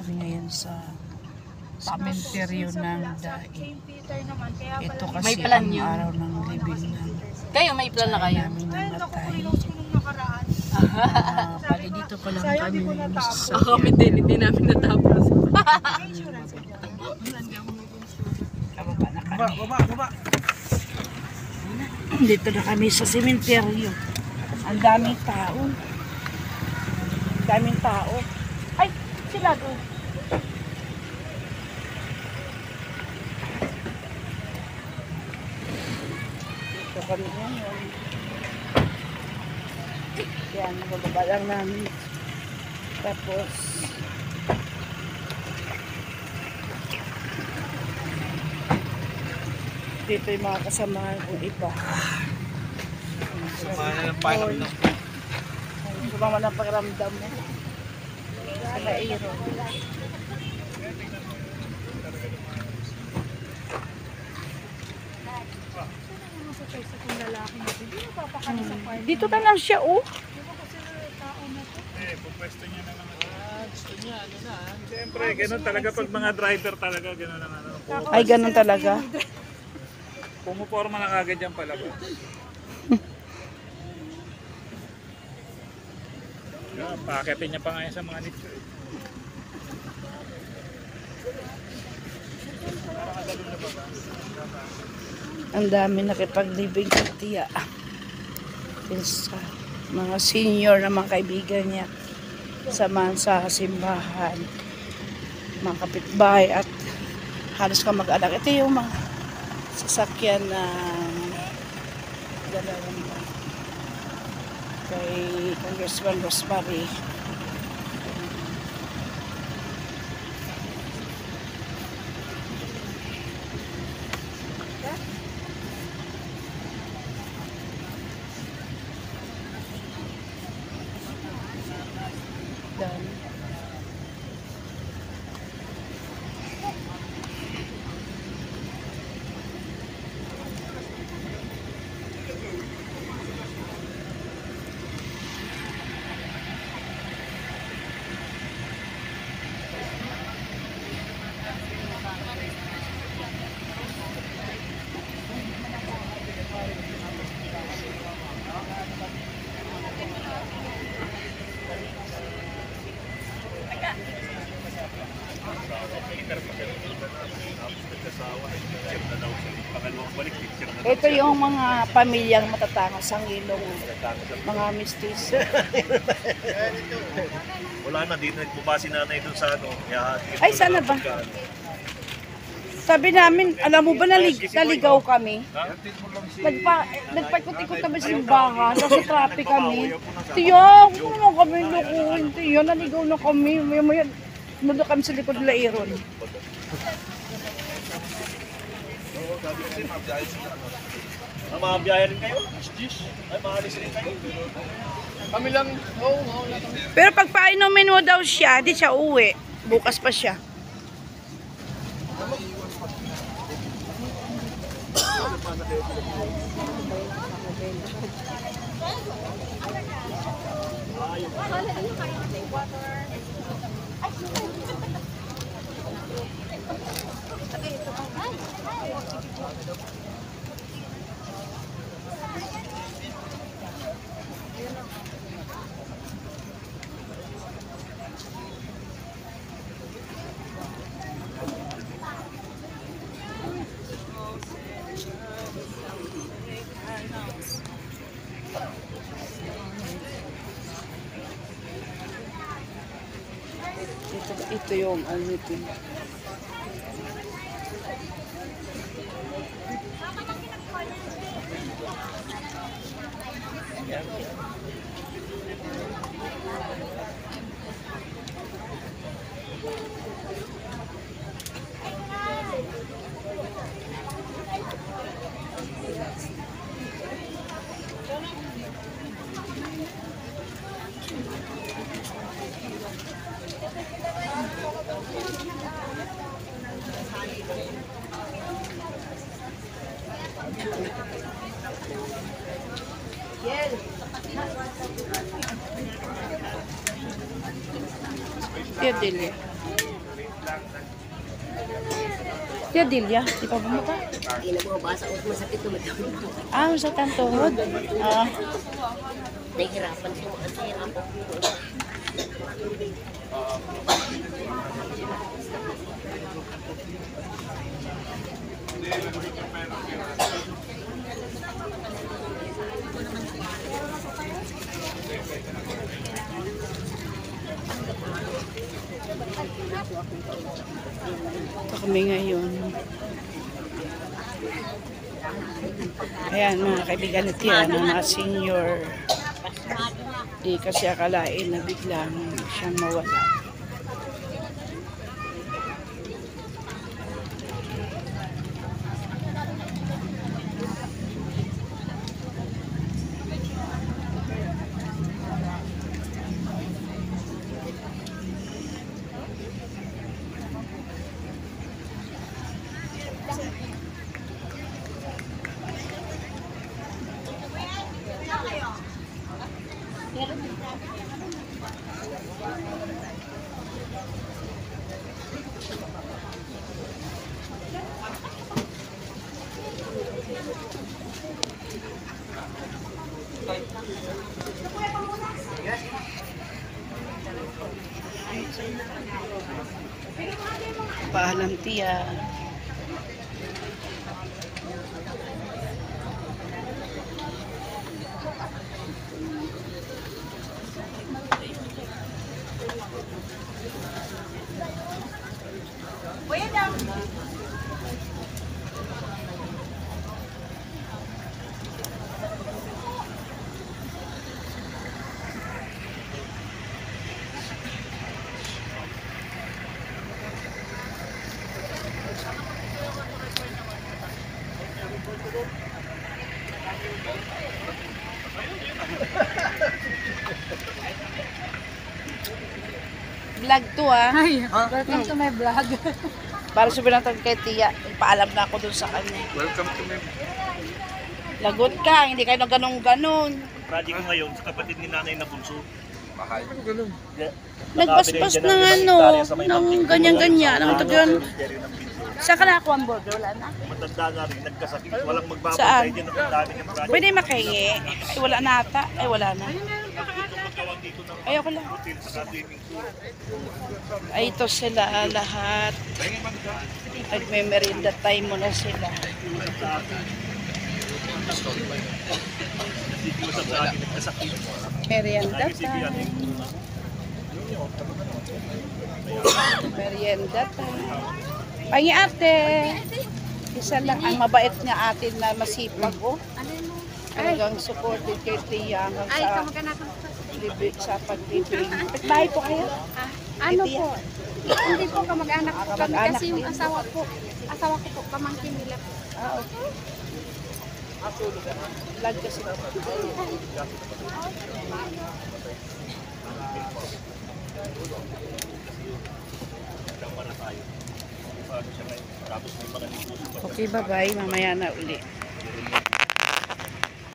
kami ngayon sa cemetery ng Dai. Ito kasi May plan ang yun. araw ng libing ng Kayo, may plan na kayo? namin namatay. Pali dito pa lang kami sa Oo, hindi namin natapos. kababa na kami. Dito na kami sa cemetery. Ang daming tao. Ang daming tao. Ay, sila doon. Dito kami ngayon. Yan, bababa lang namin. Tapos, dito yung mga kasamahan kong iba. Samahan na ng pakiramdam. Sumama ng pakiramdam mo. Sa Lairo. Dito ka lang siya, oh. Pupwesto niya na naman. Gusto niya, ano na. Siyempre, ganun talaga pag mga driver talaga, ganun ang ano. Ay, ganun talaga. Pumuporma na kagad yan palabas. Paketin niya pa nga yan sa mga nicho. Ang dami nakipaglibing tiya. Sa mga senior na mga kaibigan niya. Samahan sa simbahan. Mga kapitbahay at halos ka mag-anak. Ito yung mga sasakyan na dalawang kay Congressman Rosemary. Dan ito yung mga pamilyang matatangos ang ilong, mga mistis. Wala na, di nagbubasi nanay dun sa ano. Ay, sana ba? Sabi namin, alam mo ba naligaw kami? Nagpaikot-ikot kami sa simbahan, nasa traffic kami. Tiyo, huwag mo naman kami lukuhin. Tiyo, naligaw na kami. Maya-maya, nandun kami sa likod ng Lairon. Mga biyahe rin kayo? Ay, maalis rin kayo? Kami lang, Pero pag painumin mo daw siya, di siya uwi. Bukas pa siya. Ito yung ano ito. Yes. Delia. Tia Delia, di pa bumaba? Hindi na bumabasa ako. Masakit naman daw. Ah, sa tantuhod. Ah, Nahihirapan siya. Nahihirapan ko. ito kami ngayon. Ayan, mga kaibigan ni Tia, ng mga senior. Di kasi akalain na biglang siyang mawala. Paalam, Tia. Vlog to ah. Welcome to my vlog. Para sabihin natin kay Tia, paalam na ako dun sa kanya. Welcome to me. Lagot ka, hindi kayo na ganun-ganun. Project ko ngayon sa kapatid ni nanay na bunso. Ano ganun? Nagpaspas ng ano, ng ganyan-ganyan, ng tagan. Saan ka nakakuha ang border? Wala na. Matanda na rin, nagkasakit. Walang Saan? magbabantay din ng dami ng project. Pwede makahingi. Ay, wala na ata. Ay, wala na. Magkawang dito ng Ayoko lang. hotel sa swimming pool. Ay, ito sila lahat. Nagme-merinda time mo na sila. Usap sa akin, nagkasakit. Merienda Kasi time. yan, Merienda time. Pangi ate. Isa lang ang mabait niya atin na masipag, oh. Hanggang supported kay Tia hanggang sa pag-libing. Bahay po kayo? Ano Tia. po? Hindi po kamag-anak po kami Kamag-anak kasi yung din. asawa ko po, pamangkin nila po. Ah, okay. Vlog kasi. Okay, bye-bye. Mamaya na uli.